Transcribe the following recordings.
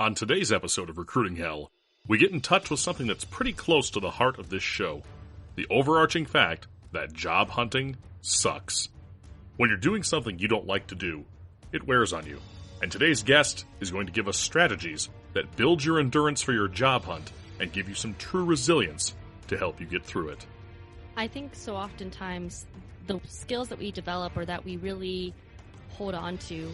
On today's episode of Recruiting Hell, we get in touch with something that's pretty close to the heart of this show. The overarching fact that job hunting sucks. When you're doing something you don't like to do, it wears on you. And today's guest is going to give us strategies that build your endurance for your job hunt and give you some true resilience to help you get through it. I think so oftentimes the skills that we develop or that we really hold on to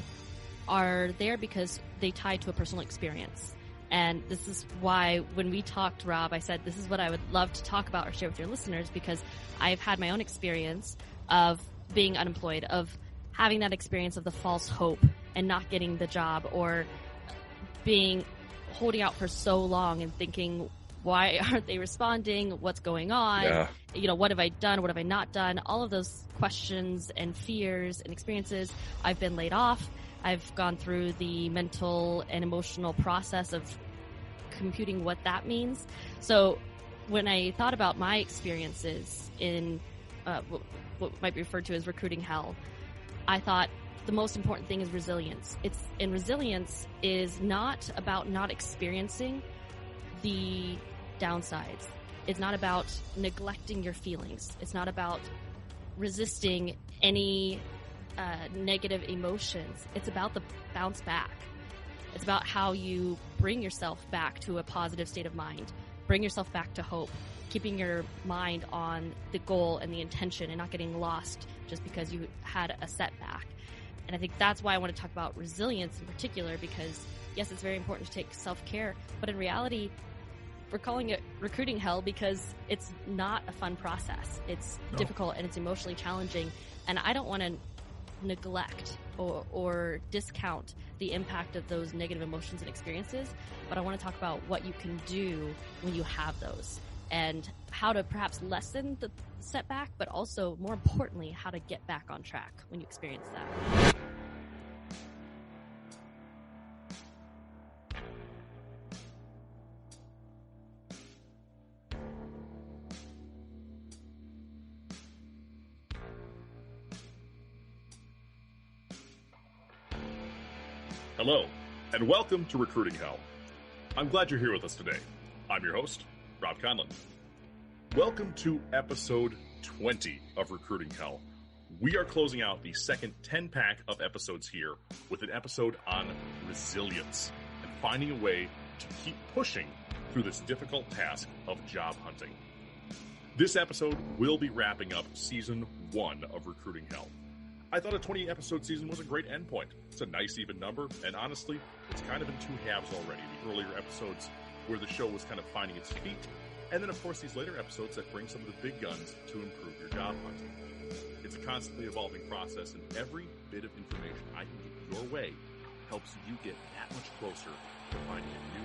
are there because they tie to a personal experience. And this is why when we talked, Rob, I said this is what I would love to talk about or share with your listeners, because I've had my own experience of being unemployed, of having that experience of the false hope and not getting the job, or holding out for so long and thinking, why aren't they responding? What's going on? Yeah. What have I done? What have I not done? All of those questions and fears and experiences. I've been laid off. I've gone through the mental and emotional process of computing what that means. So when I thought about my experiences in what might be referred to as recruiting hell, I thought the most important thing is resilience. Resilience is not about not experiencing the downsides. It's not about neglecting your feelings. It's not about resisting any negative emotions. It's about the bounce back. It's about how you bring yourself back to a positive state of mind, bring yourself back to hope, keeping your mind on the goal and the intention and not getting lost just because you had a setback. And I think that's why I want to talk about resilience in particular, because yes, it's very important to take self-care, but in reality, we're calling it recruiting hell because it's not a fun process. It's difficult and it's emotionally challenging. And I don't want to neglect or discount the impact of those negative emotions and experiences, but I want to talk about what you can do when you have those and how to perhaps lessen the setback, but also, more importantly, how to get back on track when you experience that. Hello, and welcome to Recruiting Hell. I'm glad you're here with us today. I'm your host, Robb Conlon. Welcome to episode 20 of Recruiting Hell. We are closing out the second 10-pack of episodes here with an episode on resilience and finding a way to keep pushing through this difficult task of job hunting. This episode will be wrapping up season 1 of Recruiting Hell. I thought a 20-episode season was a great endpoint. It's a nice, even number, and honestly, it's kind of in two halves already. The earlier episodes where the show was kind of finding its feet, and then, of course, these later episodes that bring some of the big guns to improve your job hunting. It's a constantly evolving process, and every bit of information I can get your way helps you get that much closer to finding a new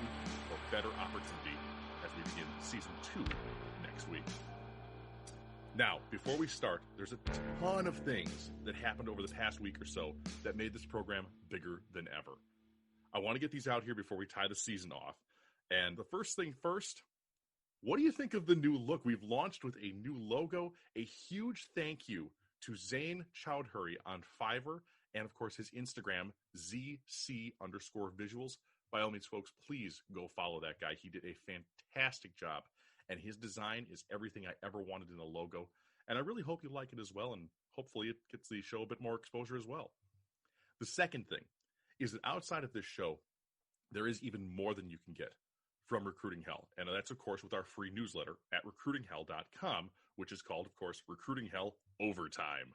or better opportunity as we begin season 2 next week. Now, before we start, there's a ton of things that happened over the past week or so that made this program bigger than ever. I want to get these out here before we tie the season off. And the first thing first, what do you think of the new look? We've launched with a new logo, a huge thank you to Zane Chowdhury on Fiverr, and of course his Instagram, ZC_visuals. By all means, folks, please go follow that guy. He did a fantastic job. And his design is everything I ever wanted in a logo. And I really hope you like it as well, and hopefully it gets the show a bit more exposure as well. The second thing is that outside of this show, there is even more than you can get from Recruiting Hell. And that's, of course, with our free newsletter at recruitinghell.com, which is called, of course, Recruiting Hell Overtime.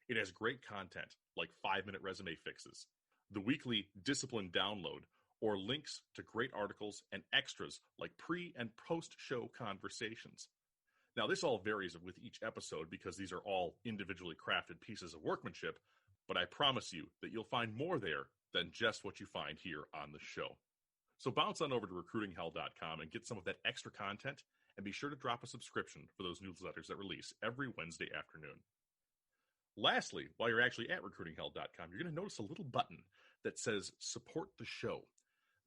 It has great content like 5-minute resume fixes, the weekly discipline download, or links to great articles and extras like pre- and post-show conversations. Now, this all varies with each episode because these are all individually crafted pieces of workmanship, but I promise you that you'll find more there than just what you find here on the show. So bounce on over to recruitinghell.com and get some of that extra content, and be sure to drop a subscription for those newsletters that release every Wednesday afternoon. Lastly, while you're actually at recruitinghell.com, you're going to notice a little button that says support the show.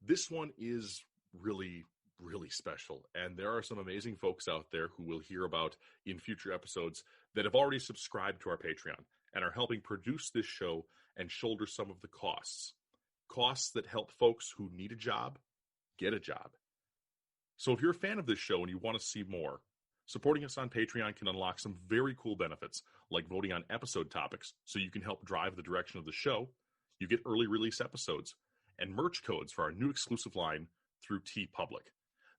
This one is really, really special, and there are some amazing folks out there who we'll hear about in future episodes that have already subscribed to our Patreon and are helping produce this show and shoulder some of the costs that help folks who need a job get a job. So if you're a fan of this show and you want to see more, supporting us on Patreon can unlock some very cool benefits, like voting on episode topics so you can help drive the direction of the show. You get early release episodes and merch codes for our new exclusive line through TeePublic.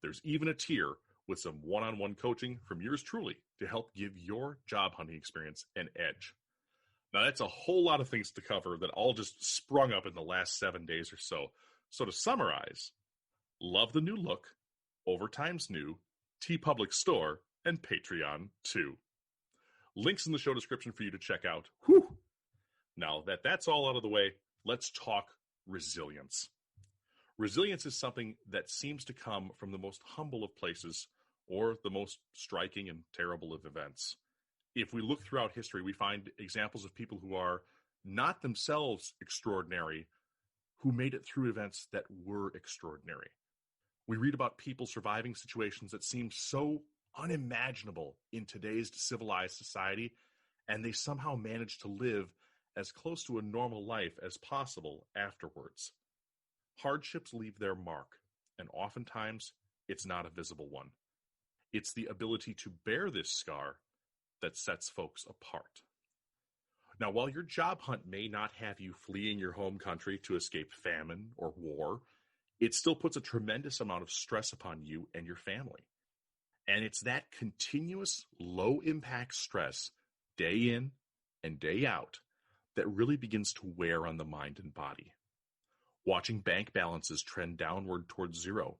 There's even a tier with some one-on-one coaching from yours truly to help give your job hunting experience an edge. Now, that's a whole lot of things to cover that all just sprung up in the last 7 days or so. So to summarize, love the new look, Overtime's new, TeePublic store, and Patreon too. Links in the show description for you to check out. Whew! Now that that's all out of the way, let's talk resilience. Resilience is something that seems to come from the most humble of places or the most striking and terrible of events. If we look throughout history, we find examples of people who are not themselves extraordinary, who made it through events that were extraordinary. We read about people surviving situations that seem so unimaginable in today's civilized society, and they somehow manage to live as close to a normal life as possible afterwards. Hardships leave their mark, and oftentimes it's not a visible one. It's the ability to bear this scar that sets folks apart. Now, while your job hunt may not have you fleeing your home country to escape famine or war, it still puts a tremendous amount of stress upon you and your family. And it's that continuous low-impact stress, day in and day out, that really begins to wear on the mind and body. Watching bank balances trend downward towards zero,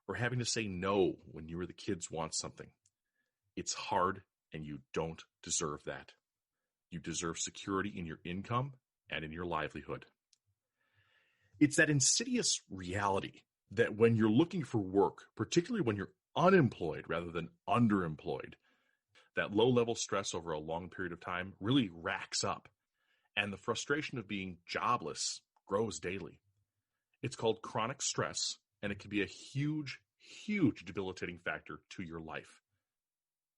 or having to say no when you or the kids want something. It's hard, and you don't deserve that. You deserve security in your income and in your livelihood. It's that insidious reality that when you're looking for work, particularly when you're unemployed rather than underemployed, that low-level stress over a long period of time really racks up, and the frustration of being jobless grows daily. It's called chronic stress, and it can be a huge, huge debilitating factor to your life.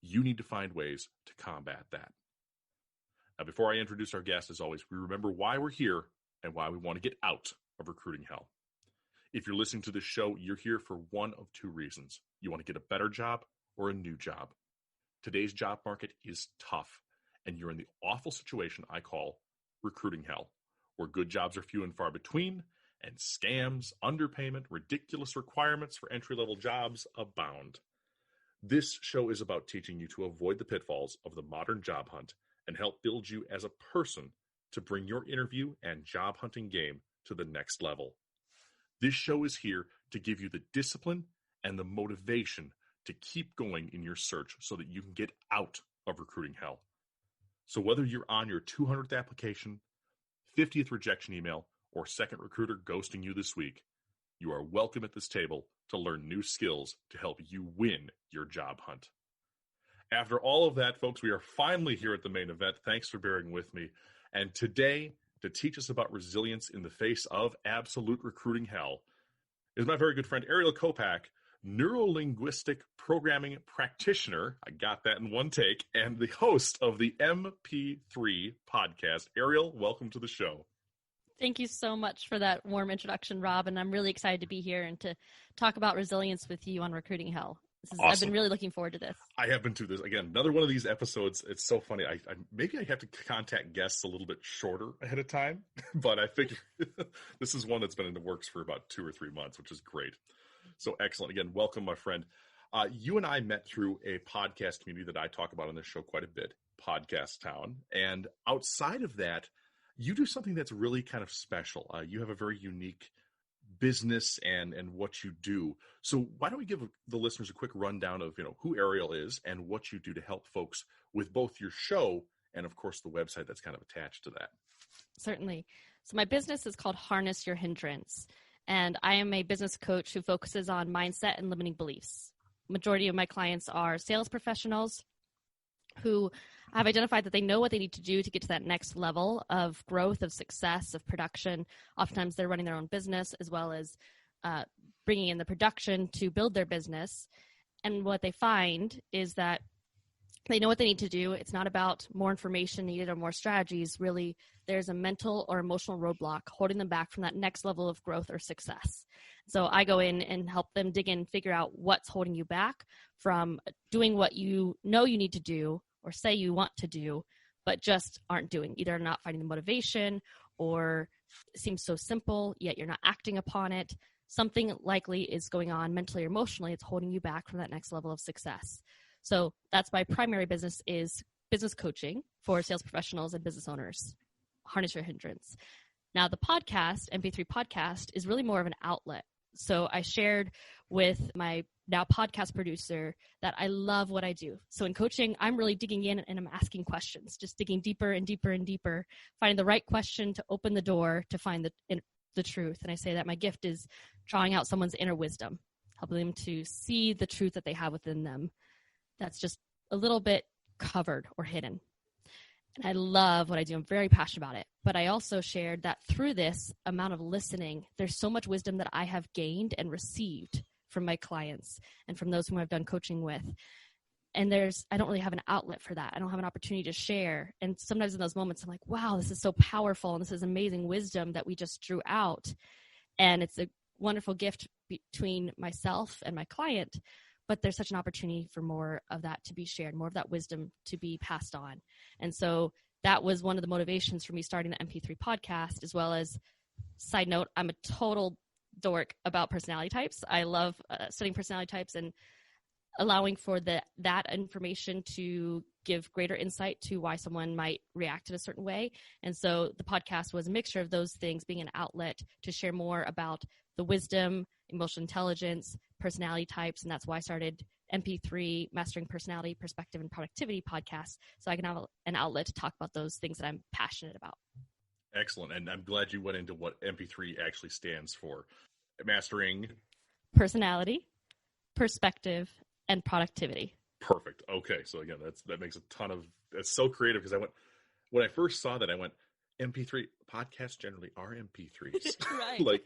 You need to find ways to combat that. Now, before I introduce our guest, as always, we remember why we're here and why we want to get out of recruiting hell. If you're listening to this show, you're here for one of two reasons. You want to get a better job or a new job. Today's job market is tough, and you're in the awful situation I call recruiting hell, where good jobs are few and far between, and scams, underpayment, ridiculous requirements for entry-level jobs abound. This show is about teaching you to avoid the pitfalls of the modern job hunt and help build you as a person to bring your interview and job hunting game to the next level. This show is here to give you the discipline and the motivation to keep going in your search so that you can get out of recruiting hell. So whether you're on your 200th application, 50th rejection email, or second recruiter ghosting you this week, you are welcome at this table to learn new skills to help you win your job hunt. After all of that, folks, we are finally here at the main event. Thanks for bearing with me. And today, to teach us about resilience in the face of absolute recruiting hell, is my very good friend Ariel Kopac, neurolinguistic programming practitioner, I got that in one take, and the host of the MP3 Podcast. Ariel, welcome to the show. Thank you so much for that warm introduction, Rob, and I'm really excited to be here and to talk about resilience with you on Recruiting Hell. Awesome. I've been really looking forward to this. I have been too. This again, another one of these episodes. It's so funny. Maybe I have to contact guests a little bit shorter ahead of time, but I figure this is one that's been in the works for about 2 or 3 months, which is great. So excellent. Again, welcome, my friend. You and I met through a podcast community that I talk about on this show quite a bit, Podcast Town. And outside of that, you do something that's really kind of special. You have a very unique business and what you do. So why don't we give the listeners a quick rundown of who Ariel is and what you do to help folks with both your show and, of course, the website that's kind of attached to that. Certainly. So my business is called Harness Your Hindranc, and I am a business coach who focuses on mindset and limiting beliefs. Majority of my clients are sales professionals who have identified that they know what they need to do to get to that next level of growth, of success, of production. Oftentimes they're running their own business as well as bringing in the production to build their business. And what they find is that They know what they need to do. It's not about more information needed or more strategies. Really, there's a mental or emotional roadblock holding them back from that next level of growth or success. So I go in and help them dig in, figure out what's holding you back from doing what you know you need to do or say you want to do, but just aren't doing. Either not finding the motivation, or it seems so simple, yet you're not acting upon it. Something likely is going on mentally or emotionally. It's holding you back from that next level of success. So that's my primary business, is business coaching for sales professionals and business owners. Harness Your Hindrance. Now the podcast, MP3 Podcast, is really more of an outlet. So I shared with my now podcast producer that I love what I do. So in coaching, I'm really digging in and I'm asking questions, just digging deeper and deeper and deeper, finding the right question to open the door to find the truth. And I say that my gift is drawing out someone's inner wisdom, helping them to see the truth that they have within them that's just a little bit covered or hidden. And I love what I do. I'm very passionate about it. But I also shared that through this amount of listening, there's so much wisdom that I have gained and received from my clients and from those whom I've done coaching with. And I don't really have an outlet for that. I don't have an opportunity to share. And sometimes in those moments, I'm like, wow, this is so powerful. And this is amazing wisdom that we just drew out. And it's a wonderful gift between myself and my client. But there's such an opportunity for more of that to be shared, more of that wisdom to be passed on. And so that was one of the motivations for me starting the MP3 podcast, as well as, side note, I'm a total dork about personality types. I love studying personality types and allowing for that information to give greater insight to why someone might react in a certain way. And so the podcast was a mixture of those things, being an outlet to share more about the wisdom, emotional intelligence, personality types. And that's why I started MP3, Mastering Personality, Perspective, and Productivity podcast. So I can have an outlet to talk about those things that I'm passionate about. Excellent. And I'm glad you went into what MP3 actually stands for. Mastering Personality, Perspective, and Productivity. Perfect. Okay. So again, that makes a ton of, that's so creative, because when I first saw that, I went, MP3 podcasts generally are MP3s. Right.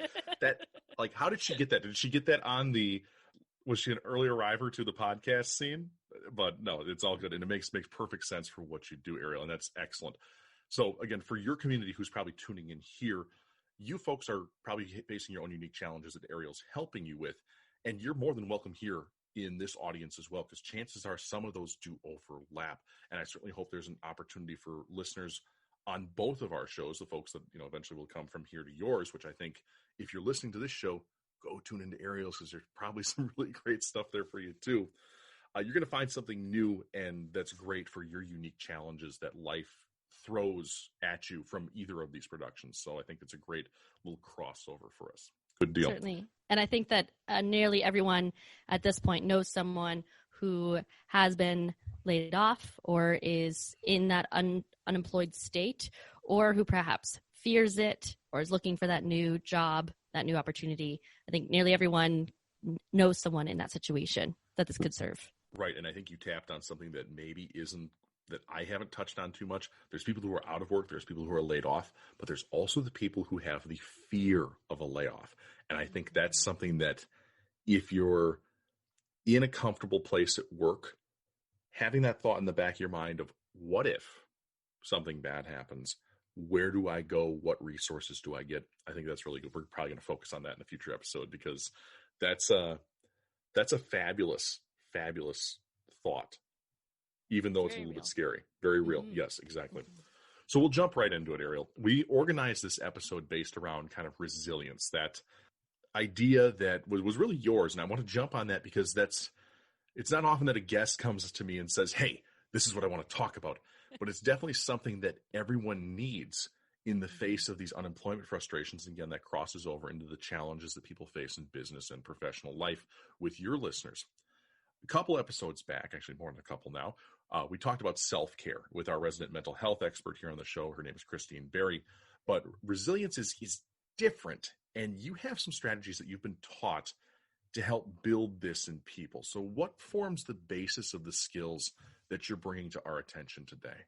like how did she get that? Did she get that was she an early arriver to the podcast scene? But no, it's all good. And it makes perfect sense for what you do, Ariel. And that's excellent. So again, for your community who's probably tuning in here, you folks are probably facing your own unique challenges that Ariel's helping you with. And you're more than welcome here in this audience as well, because chances are some of those do overlap. And I certainly hope there's an opportunity for listeners on both of our shows, the folks that, eventually will come from here to yours, which I think if you're listening to this show, go tune into Ariel's, because there's probably some really great stuff there for you too. You're going to find something new, and that's great for your unique challenges that life throws at you from either of these productions. So I think it's a great little crossover for us. Good deal. Certainly. And I think that nearly everyone at this point knows someone who has been laid off or is in that unemployed state, or who perhaps fears it or is looking for that new job, that new opportunity. I think nearly everyone knows someone in that situation that this could serve. Right. And I think you tapped on something that maybe isn't, that I haven't touched on too much. There's people who are out of work. There's people who are laid off, but there's also the people who have the fear of a layoff. And I think that's something that if you're in a comfortable place at work, having that thought in the back of your mind of what if something bad happens, where do I go? What resources do I get? I think that's really good. We're probably going to focus on that in a future episode, because that's a fabulous, fabulous thought, even though it's a little bit scary. Very real. Mm-hmm. Yes, exactly. Mm-hmm. So we'll jump right into it, Ariel. We organized this episode based around kind of resilience, that idea that was really yours. And I want to jump on that because it's not often that a guest comes to me and says, hey, this is what I want to talk about. But it's definitely something that everyone needs in the face of these unemployment frustrations. And again, that crosses over into the challenges that people face in business and professional life with your listeners. A couple episodes back, actually more than a couple now, we talked about self-care with our resident mental health expert here on the show. Her name is Christine Berry. But resilience is different, and you have some strategies that you've been taught to help build this in people. So what forms the basis of the skills that you're bringing to our attention today?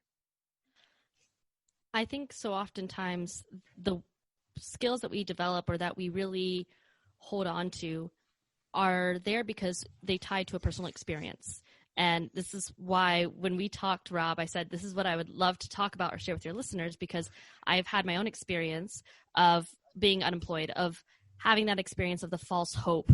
I think so oftentimes the skills that we develop or that we really hold on to are there because they tie to a personal experience. And this is why when we talked, Rob, I said, this is what I would love to talk about or share with your listeners, because I've had my own experience of being unemployed, of having that experience of the false hope